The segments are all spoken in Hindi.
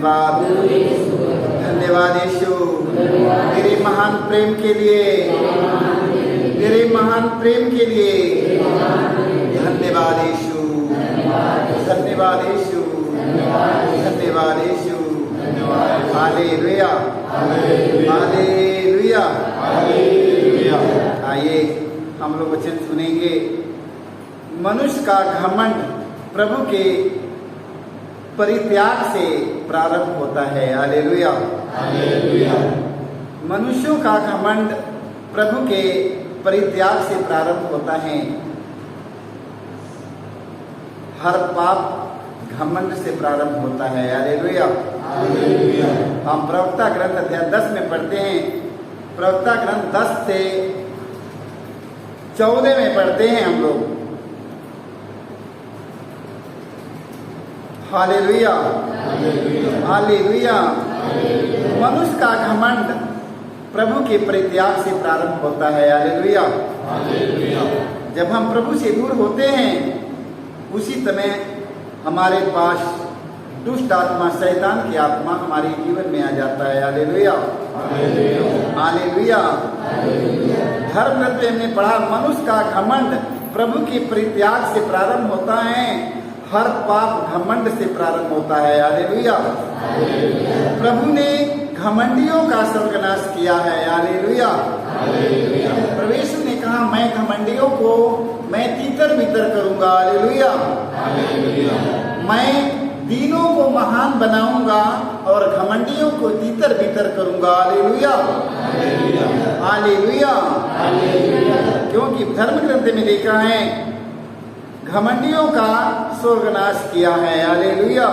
धन्यवाद, धन्यवाद यीशु तेरे महान प्रेम के लिए, तेरे महान प्रेम के लिए। धन्यवाद यीशु, धन्यवाद यीशु, धन्यवाद यीशु। Hallelujah, hallelujah. आइए हम लोग वचन सुनेंगे। मनुष्य का घमंड प्रभु के परित्याग से प्रारंभ होता है। Hallelujah, hallelujah. मनुष्यों का घमंड प्रभु के परित्याग से प्रारंभ होता है। हर पाप घमंड से प्रारंभ होता है। Hallelujah, hallelujah. हम प्रवक्ता ग्रंथ अध्याय 10 में पढ़ते हैं। प्रवक्ता ग्रंथ 10 से 14 में पढ़ते हैं हम लोग। Hallelujah, hallelujah. मनुष्य का घमंड प्रभु के परित्याग से प्रारंभ होता है। Hallelujah, hallelujah. जब हम प्रभु से दूर होते हैं उसी समय हमारे पास दुष्ट आत्मा, शैतान की आत्मा हमारे जीवन में आ जाता है। Hallelujah, hallelujah. धर्म ग्रंथ में हमने पढ़ा, मनुष्य का घमंड प्रभु के परित्याग से प्रारंभ होता है। हर पाप घमंड से प्रारंभ होता है। हालेलुया। प्रभु ने घमंडियों का सर्वनाश किया है। हालेलुया। प्रभु यीशु ने कहा, मैं घमंडियों को मैं तीतर बीतर करूंगा। हालेलुया। मैं दीनों को महान बनाऊंगा और घमंडियों को तीतर बीतर करूंगा। Hallelujah, hallelujah. क्योंकि धर्म ग्रंथ में लिखा है, घमंडियों का स्वर्गनाश किया है। हालेलुया।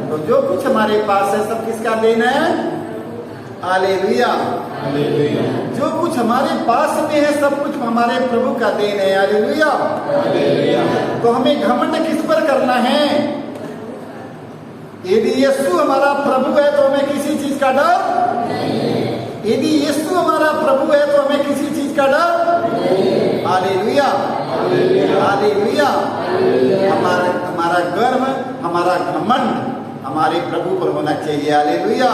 तो जो कुछ हमारे पास है सब किसका देना है? हालेलुया। जो कुछ हमारे पास में है सब कुछ हमारे प्रभु का देन है। हालेलुया। तो हमें घमंड किस पर करना है? यदि यीशु हमारा प्रभु है तो हमें किसी चीज का डर? यदि यीशु हमारा प्रभु है तो हमें किसी चीज का डर? Hallelujah, hallelujah. हमारा गर्व, हमारा घमंड हमारे प्रभु पर होना चाहिए। हालेलुया।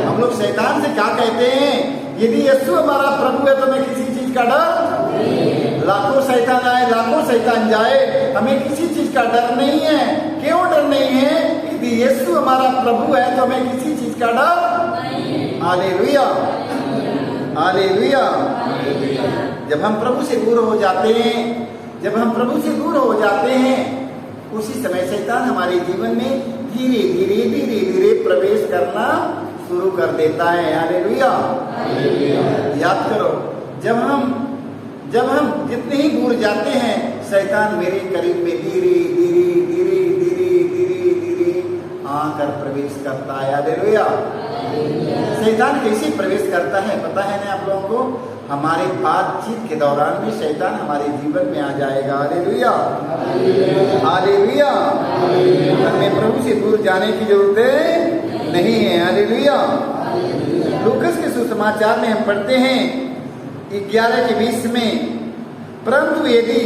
हम लोग शैतान से क्या कहते हैं? यदि यीशु हमारा प्रभु है तो हमें किसी चीज का डर? लाखों शैतान आए, लाखों शैतान जाए, हमें किसी चीज का डर नहीं है। क्यों डर नहीं है? यदि यीशु हमारा प्रभु है तो हमें किसी चीज का डर? Hallelujah, hallelujah. जब हम प्रभु से दूर हो जाते हैं, जब हम प्रभु से दूर हो जाते हैं उसी समय शैतान हमारे जीवन में धीरे धीरे धीरे धीरे प्रवेश करना शुरू कर देता है। हालेलुया। याद करो, जब हम जितने ही दूर जाते हैं शैतान मेरे करीब में धीरे धीरे धीरे धीरे धीरे धीरे आकर प्रवेश करता है। हालेलुया। शैतान कैसे प्रवेश करता है पता है ना आप लोगों को? हमारे बातचीत के दौरान भी शैतान हमारे जीवन में आ जाएगा। Hallelujah, hallelujah. हमें प्रभु से दूर जाने की जरूरत नहीं है। हालेलुया। लूकस के सुसमाचार में हम पढ़ते हैं 11 के 20 में, परंतु यदि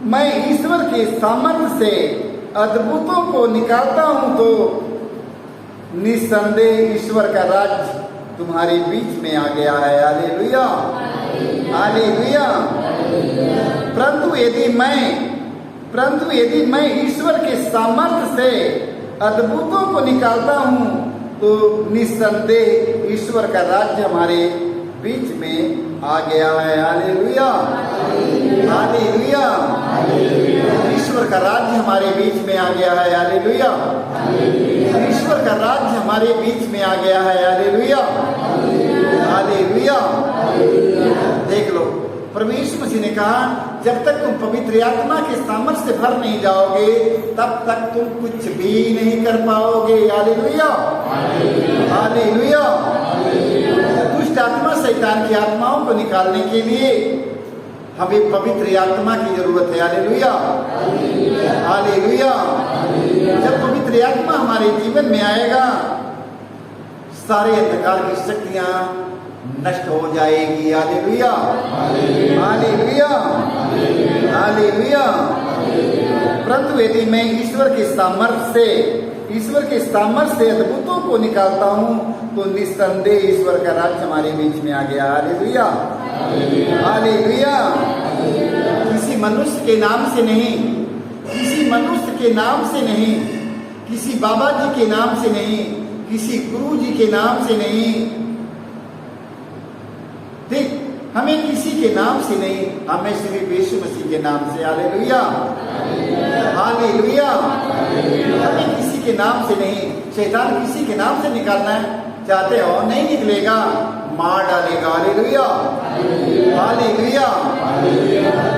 मैं ईश्वर के सामर्थ्य से अद्भुतों को निकालता हूं तो निस्संदेह ईश्वर का राज्य तुम्हारे बीच में आ गया है। Hallelujah, hallelujah. परंतु यदि मैं ईश्वर के सामर्थ्य से अद्भुतों को निकालता हूं तो निस्संदेह ईश्वर का राज्य हमारे बीच में आ गया है। Hallelujah, hallelujah. ईश्वर का राज्य हमारे बीच में आ गया है। हालेलुया, ईश्वर का राज्य हमारे बीच में आ गया है। Hallelujah, hallelujah. देख लो, प्रभु यीशु मसीह ने कहा, जब तक तुम पवित्र आत्मा के सामर्थ्य से भर नहीं जाओगे तब तक तुम कुछ भी नहीं कर पाओगे। Hallelujah, hallelujah. दुष्ट आत्मा, शैतान की आत्माओं को निकालने के लिए हमें पवित्र आत्मा की जरूरत है। Hallelujah, hallelujah. जब पवित्र आत्मा हमारे जीवन में आएगा सारे अंधकार की शक्तियां नष्ट हो जाएगी। Hallelujah, hallelujah, hallelujah. परंतु यदि मैं ईश्वर के सामर्थ्य से ईश्वर के सामर्थ्य से अद्भुतों को निकालता हूँ, तो निस्संदेह ईश्वर का राज्य हमारे बीच में आ गया। Hallelujah, hallelujah. किसी मनुष्य के नाम से नहीं, किसी मनुष्य के नाम से नहीं, किसी बाबा जी के नाम से नहीं, किसी गुरु जी के नाम से नहीं, ठीक, हमें किसी के नाम से नहीं, हमें सिर्फ यीशु मसीह के नाम से। Hallelujah, hallelujah. हमें किसी के नाम से नहीं। शैतान किसी के नाम से निकालना चाहते हो, नहीं निकलेगा, मार डालेगा। Hallelujah, hallelujah.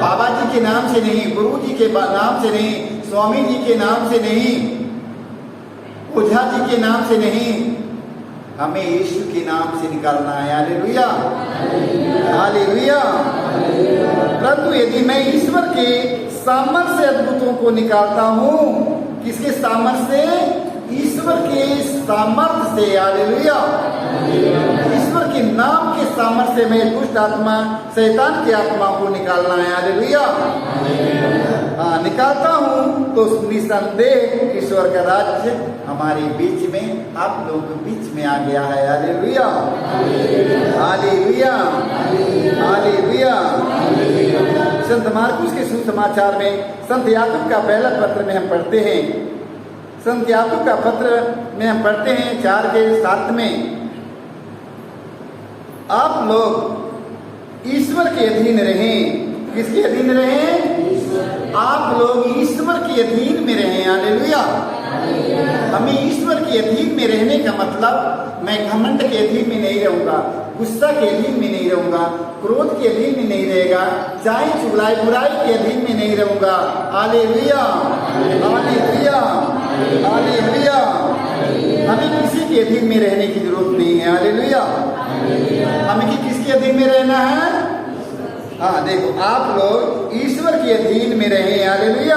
बाबा जी के नाम से नहीं, गुरु जी के नाम से नहीं, स्वामी जी के नाम से नहीं, ओझा जी के नाम से नहीं, हमें यीशु के नाम से निकालना है। Hallelujah, hallelujah. परंतु यदि मैं ईश्वर के सामर्थ्य से अद्भुतों को निकालता हूँ, किसके सामर्थ्य से? ईश्वर के सामर्थ्य से। हालेलुया, ईश्वर के नाम के सामर्थ्य से मैं दुष्ट आत्मा, शैतान की आत्मा को निकालना है। हालेलुया, हाँ, निकालता हूँ, तो निस्संदेह ईश्वर का राज्य हमारे बीच में, आप लोगों के बीच में आ गया है। Hallelujah, hallelujah, hallelujah. संत मार्कुस के सुसमाचार में संत याकूब का पहला पत्र में हम पढ़ते हैं, संत याकूब का पत्र में हम पढ़ते हैं 4:7 में, आप लोग ईश्वर के अधीन रहें। किसके अधीन रहें? आप लोग ईश्वर के अधीन में रहें। हालेलुया। हमें ईश्वर के अधीन में रहने का मतलब, मैं घमंड के अधीन में नहीं रहूंगा, गुस्सा के अधीन में नहीं रहूंगा, क्रोध के अधीन में नहीं रहेगा, चाहे चुगलाई बुराई के अधीन में नहीं रहूंगा। Hallelujah, hallelujah, hallelujah. हमें किसी के अधीन में रहने की जरूरत नहीं है। हालेलुया। हमें किसके अधीन में रहना है? हाँ, देखो, आप लोग ईश्वर के अधीन में रहें। हालेलुया।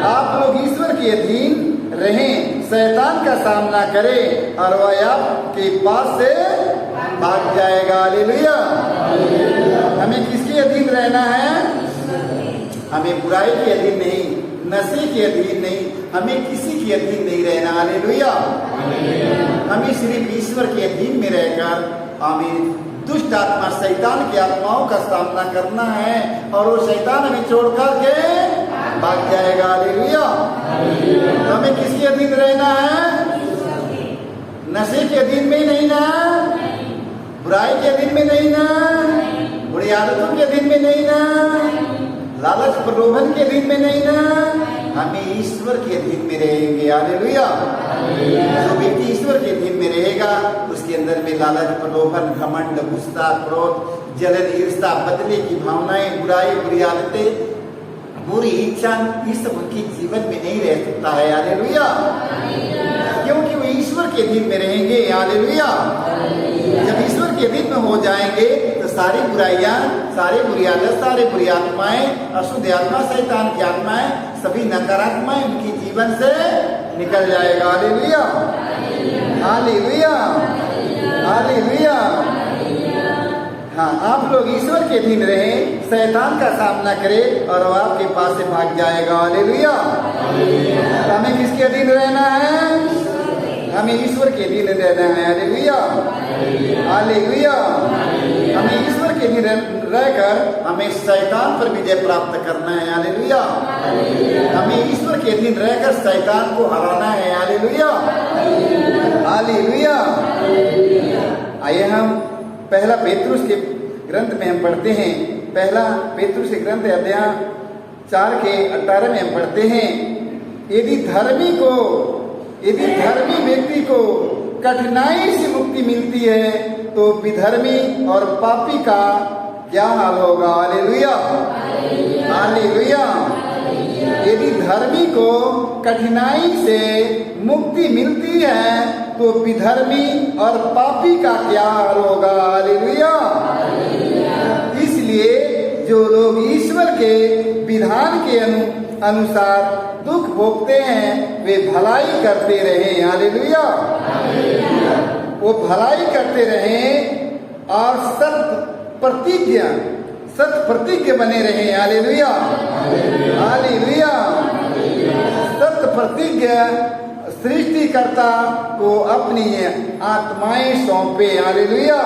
आप लोग ईश्वर के अधीन रहें, शैतान का सामना करें और वह आपके पास से भाग जाएगा। हालेलुया। हमें किसके अधीन रहना है? हमें बुराई के अधीन नहीं, नशे के अधीन नहीं, हमें किसी के अधीन नहीं रहना। हालेलुया। हमें सिर्फ ईश्वर के अधीन में रहकर हमें दुष्ट आत्मा, शैतान की आत्माओं का सामना करना है, और वो शैतान हमें छोड़ करके भाग जाएगा। हालेलुया। तो हमें किसके अधीन रहना है? नशे के अधीन में नहीं ना, बुराई के अधीन में नहीं ना, बुरी आदतों के अधीन में नहीं ना, लालच प्रलोभन के अधीन में नहीं ना, हमें ईश्वर के अधीन में रहेंगे। हालेलुया। जो व्यक्ति ईश्वर के अधीन में रहेगा, उसके अंदर में लालच प्रलोभन, घमंड, गुस्सा, क्रोध, जलन, ईर्ष्या, बदले की भावनाएं, बुराई, बुरी आदतें, बुरी इच्छा, ये सब उनके जीवन में नहीं रह सकता है। हालेलुया। क्योंकि वो ईश्वर के अधीन में रहेंगे। हालेलुया। जब ईश्वर के अधीन में हो जाएंगे, तो सारी बुराइयां, सारे बुरी आदत, सारे बुरी आत्माएं, अशुद्ध आत्मा, शैतान की आत्माएं, सभी नकारात्माएं उनके जीवन से निकल जाएगा। Hallelujah, hallelujah, hallelujah. हाँ, आप लोग ईश्वर के अधीन रहें, शैतान का सामना करें और वह आपके पास से भाग जाएगा। हालेलुया। हमें किसके अधीन रहना है? हमें ईश्वर के अधीन रहना है। Hallelujah, hallelujah. हमें ईश्वर के अधीन रहकर हमें शैतान पर विजय प्राप्त करना है। हालेलुया। हमें ईश्वर के अधीन रहकर शैतान को हराना है। Hallelujah, hallelujah. आइए हम पहला पेतरुस के ग्रंथ में हम पढ़ते हैं, पहला पेतरुस के ग्रंथ अध्याय 4:18 में हम पढ़ते हैं, यदि धर्मी व्यक्ति को कठिनाई से मुक्ति मिलती है, तो विधर्मी और पापी का क्या हाल होगा। Hallelujah, hallelujah. यदि धर्मी को कठिनाई से मुक्ति मिलती है, तो विधर्मी और पापी का क्या हाल होगा। हालेलुया। इसलिए जो लोग ईश्वर के विधान के अनुसार दुख भोगते हैं, वे भलाई करते रहें। हालेलुया। वो भलाई करते रहें और सत प्रतिज्ञ बने रहें। Hallelujah, hallelujah. सत प्रतिज्ञ सृष्टिकर्ता को अपनी आत्माएं सौंपे। हालेलुया।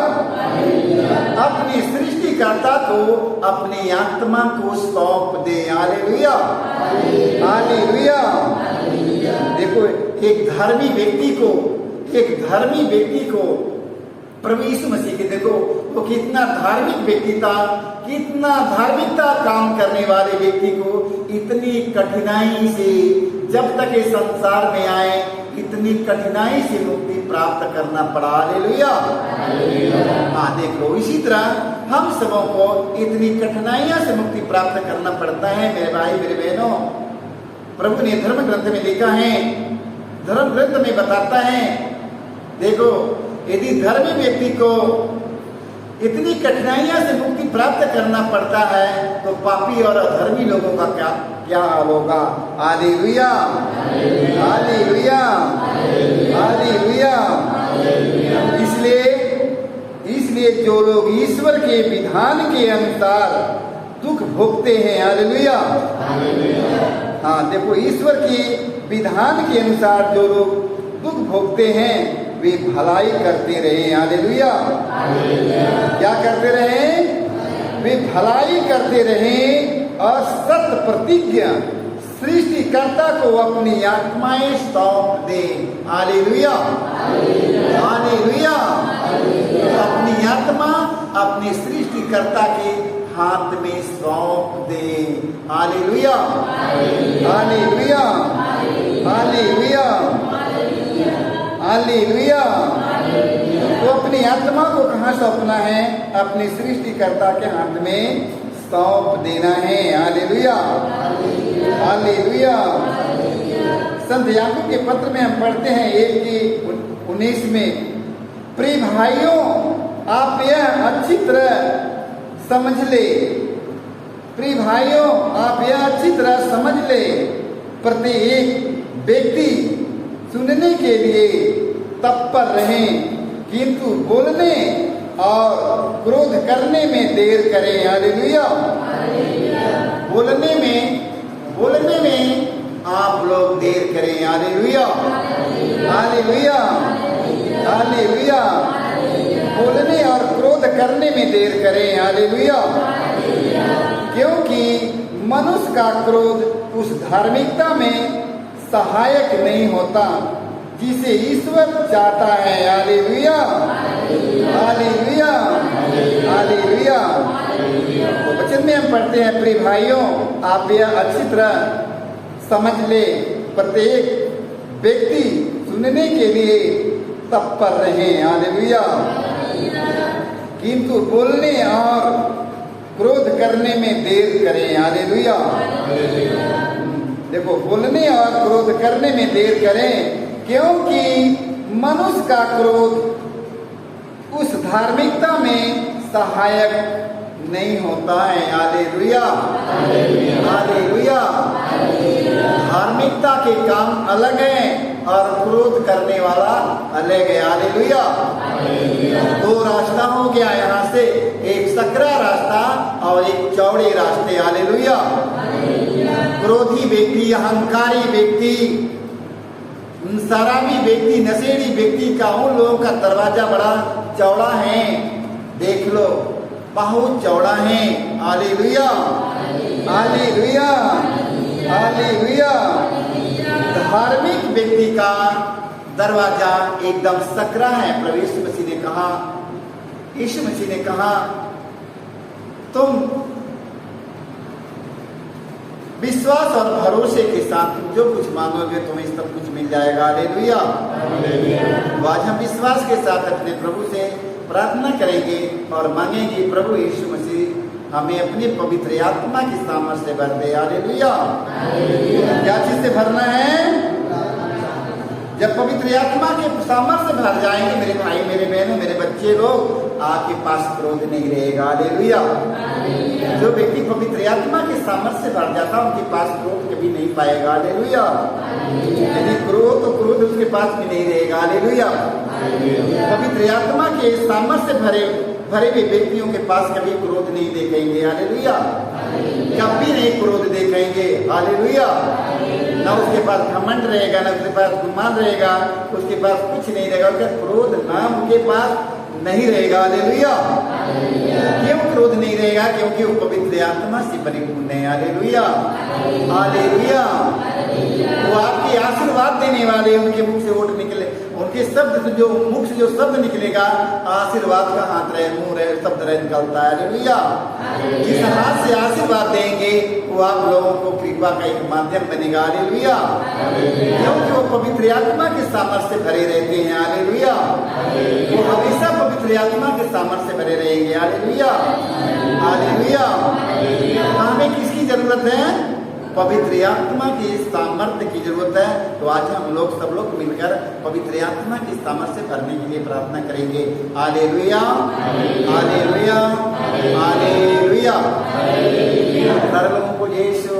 अपनी सृष्टिकर्ता को अपनी आत्मा को सौंप दे। हालेलुया। हालेलुया। देखो एक धर्मी व्यक्ति को प्रभु यीशु मसीह के देखो वो कितना धार्मिक व्यक्ति था, कितना धार्मिकता काम करने वाले व्यक्ति को इतनी कठिनाई से जब तक इस संसार में आए इतनी कठिनाई से मुक्ति प्राप्त करना पड़ा। हालेलुया। हाँ देख लो, इसी तरह हम सबों को इतनी कठिनाइयों से मुक्ति प्राप्त करना पड़ता है। मेरे भाई मेरे बहनों, प्रभु ने धर्म ग्रंथ में लिखा है, धर्म ग्रंथ में बताता है, देखो यदि धर्मी व्यक्ति को इतनी कठिनाइयों से मुक्ति प्राप्त करना पड़ता है तो पापी और अधर्मी लोगों का क्या हाल होगा। हालेलुया। हालेलुया। हालेलुया। इसलिए जो लोग ईश्वर के विधान के अनुसार दुख भोगते हैं, हालेलुया। हाँ देखो, ईश्वर के विधान के अनुसार जो लोग दुख भोगते हैं वे भलाई करते रहे। हालेलुया। क्या करते रहे? वे भलाई करते रहे और सत्य प्रतिज्ञा सृष्टिकर्ता को अपनी आत्माएं सौंप दे। हालेलुया। हालेलुया। अपनी आत्मा अपने सृष्टिकर्ता के हाथ में सौंप दे। हालेलुया। हालेलुया। हालेलुया। हालेलुया। तो अपनी आत्मा को कहाँ सौंपना है? अपने सृष्टिकर्ता के हाथ में सौंप देना है। हालेलुया। हालेलुया। संत याकूब के पत्र में हम पढ़ते हैं 1:19 में, प्रिय भाइयों आप यह अच्छी तरह समझ ले, प्रिय भाइयों आप यह अच्छी तरह समझ ले, प्रत्येक व्यक्ति सुनने के लिए तत्पर रहें, किंतु बोलने और क्रोध करने में देर करें। हालेलुया। बोलने में आप लोग देर करें। हालेलुया। हालेलुया। हालेलुया। बोलने और क्रोध करने में देर करें। हालेलुया। क्योंकि मनुष्य का क्रोध उस धार्मिकता में सहायक नहीं होता जिसे ईश्वर चाहता है। हालेलुया। हालेलुया। हालेलुया। तो वचन में हम पढ़ते हैं, प्रिय भाइयों आप यह अच्छी तरह समझ ले, प्रत्येक व्यक्ति सुनने के लिए तत्पर रहे। हालेलुया। किंतु बोलने और क्रोध करने में देर करें। हालेलुया। देखो, बोलने और क्रोध करने में देर करें, क्योंकि मनुष्य का क्रोध उस धार्मिकता में सहायक नहीं होता है। हालेलुया। हालेलुया। धार्मिकता के काम अलग हैं और क्रोध करने वाला अलग है। हालेलुया। दो रास्ता हो गया यहाँ से, एक सकरा रास्ता और एक चौड़े रास्ते। हालेलुया। क्रोधी व्यक्ति, अहंकारी व्यक्ति, शराबी व्यक्ति, नशेड़ी व्यक्ति का, उन लोगों का दरवाजा बड़ा चौड़ा है। देख लो, बहुत चौड़ा है। हालेलुया। हालेलुया। हालेलुया। धार्मिक व्यक्ति का दरवाजा एकदम सकरा है। प्रभु यीशु मसीह ने कहा तुम विश्वास और भरोसे के साथ जो कुछ मांगोगे तुम्हें सब कुछ मिल जाएगा। हालेलुया। तो आज हम विश्वास के साथ अपने प्रभु से प्रार्थना करेंगे और मांगेंगे, प्रभु यीशु मसीह हमें अपनी पवित्र आत्मा की सामर्थ्य से भर दे। हालेलुया। क्या चीज से भरना है? जब पवित्र आत्मा के सामर्थ्य से भर जाएंगे मेरे भाई मेरे बहनों मेरे बच्चे लोग, आपके पास क्रोध नहीं रहेगा। हालेलुया। जो व्यक्ति पवित्र आत्मा के सामर्थ्य से भर जाता उनके पास क्रोध कभी नहीं पाएगा। हालेलुया। यदि क्रोध तो क्रोध उसके पास भी नहीं रहेगा। हालेलुया। पवित्र आत्मा के सामर्थ्य से भरे हुए व्यक्तियों के पास कभी क्रोध नहीं देखेंगे। हालेलुया। कभी नहीं क्रोध देखेंगे। हालेलुया। ना उसके पास घमंड रहेगा, ना उसके पास गुमान रहेगा, उसके पास कुछ नहीं रहेगा, उसका क्रोध नाम के पास नहीं रहेगा। हालेलुया। क्यों क्रोध नहीं रहेगा? क्योंकि वो पवित्र आत्मा से परिपूर्ण है। Hallelujah, hallelujah. वो आपके आशीर्वाद देने वाले, उनके मुख से ओट निकले, उनके शब्द से जो मुख से जो शब्द निकलेगा, आशीर्वाद का हाथ रहे, मुंह रहे, शब्द रहे निकलता है। हालेलुया। जिस हाथ से आशीर्वाद देंगे वो आप लोगों को कृपा का एक माध्यम बनेगा। हालेलुया। क्योंकि वो पवित्र आत्मा के सामर्थ्य से भरे रहते हैं। हालेलुया। वो हमेशा पवित्र आत्मा के सामर्थ्य से भरे रहेंगे। Hallelujah, hallelujah. हमें किसकी जरूरत है? पवित्र आत्मा की सामर्थ्य की जरूरत है। तो आज हम लोग सब लोग मिलकर पवित्र आत्मा की सामर्थ्य से भरने के लिए प्रार्थना करेंगे। Hallelujah, hallelujah, hallelujah. सारे लोगों को यीशु